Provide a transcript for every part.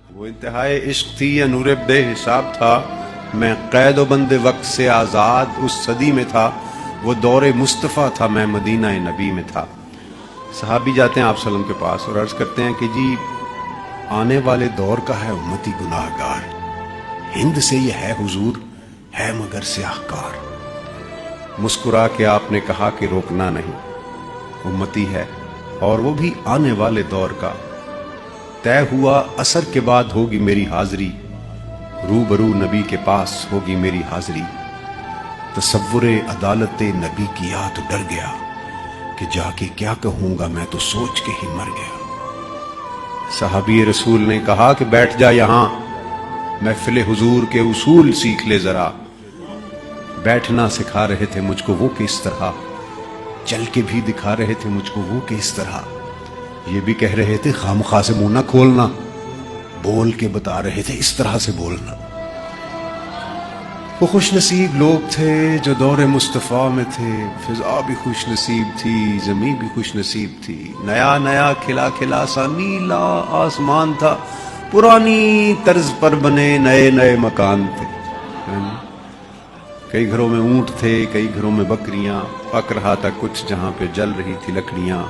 وہ انتہائے عشق تھی یا نور بے حساب تھا، میں قید و بند وقت سے آزاد اس صدی میں تھا، وہ دور مصطفیٰ تھا، میں مدینہ نبی میں تھا۔ صحابی جاتے ہیں آپ صلی اللہ علیہ وسلم کے پاس اور عرض کرتے ہیں کہ جی آنے والے دور کا ہے امتی گناہ گار، ہند سے یہ ہے حضور، ہے مگر سیاہ کار۔ مسکرا کے آپ نے کہا کہ روکنا نہیں، امتی ہے اور وہ بھی آنے والے دور کا، طے ہوا عصر کے بعد ہوگی میری حاضری، روبرو نبی کے پاس ہوگی میری حاضری۔ تصور عدالت نبی کیا تو ڈر گیا کہ جا کے کیا کہوں گا، میں تو سوچ کے ہی مر گیا۔ صحابی رسول نے کہا کہ بیٹھ جا یہاں، محفل حضور کے اصول سیکھ لے ذرا۔ بیٹھنا سکھا رہے تھے مجھ کو وہ کس طرح، چل کے بھی دکھا رہے تھے مجھ کو وہ کس طرح۔ یہ بھی کہہ رہے تھے خامخواہ سے منہ نہ کھولنا، بول کے بتا رہے تھے اس طرح سے بولنا۔ وہ خوش نصیب لوگ تھے جو دور مصطفیٰ میں تھے، فضا بھی خوش نصیب تھی، زمین بھی خوش نصیب تھی، نیا نیا کھلا کھلا سا نیلا آسمان تھا، پرانی طرز پر بنے نئے نئے مکان تھے۔ کئی گھروں میں اونٹ تھے، کئی گھروں میں بکریاں، پک رہا تھا کچھ جہاں پہ جل رہی تھی لکڑیاں۔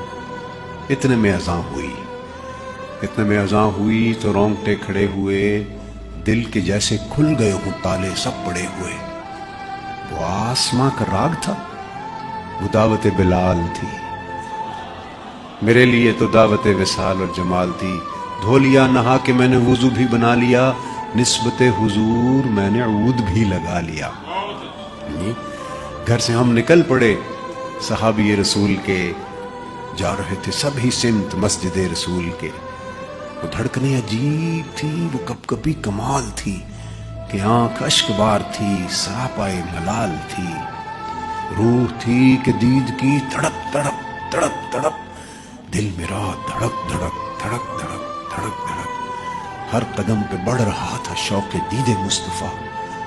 اتنے میں اذان ہوئی تو رونگٹے کھڑے ہوئے، دل کے جیسے کھل گئے ہوں تالے سب پڑے ہوئے۔ وہ آسماں کا راگ تھا، وہ دعوت بلال تھی، میرے لیے تو دعوت وصال اور جمال تھی۔ دھو لیا نہا کے میں نے وضو بھی بنا لیا، نسبت حضور میں نے عود بھی لگا لیا۔ گھر سے ہم نکل پڑے صحابی رسول کے، جا رہے تھے سب ہی سمت مسجد رسول کے۔ وہ دھڑکنیں عجیب تھی، وہ کپ کپی کمال تھی، کہ آنکھ اشک بار تھی، سراپائے ملال تھی، روح تھی کہ دید کی تڑپ تڑپ تڑپ تڑپ، دل میرا دھڑک دھڑک دھڑک دھڑک دھڑک دھڑک۔ ہر قدم پہ بڑھ رہا تھا شوق دید مصطفیٰ،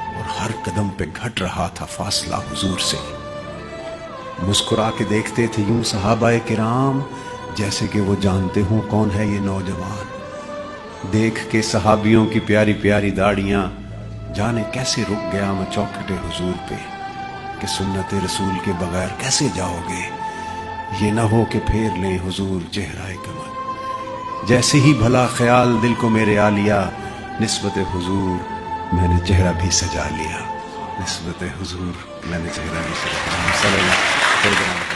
اور ہر قدم پہ گھٹ رہا تھا فاصلہ حضور سے۔ مسکرا کے دیکھتے تھے یوں صحابہ کرام، جیسے کہ وہ جانتے ہوں کون ہے یہ نوجوان۔ دیکھ کے صحابیوں کی پیاری پیاری داڑیاں، جانے کیسے رک گیا میں چوکھٹے حضور پہ، کہ سنت رسول کے بغیر کیسے جاؤ گے، یہ نہ ہو کہ پھیر لیں حضور چہرہ کمل۔ جیسے ہی بھلا خیال دل کو میرے آ لیا، نسبت حضور میں نے چہرہ بھی سجا لیا، نسبت حضور میں نے چہرہ بھی سجا لیا۔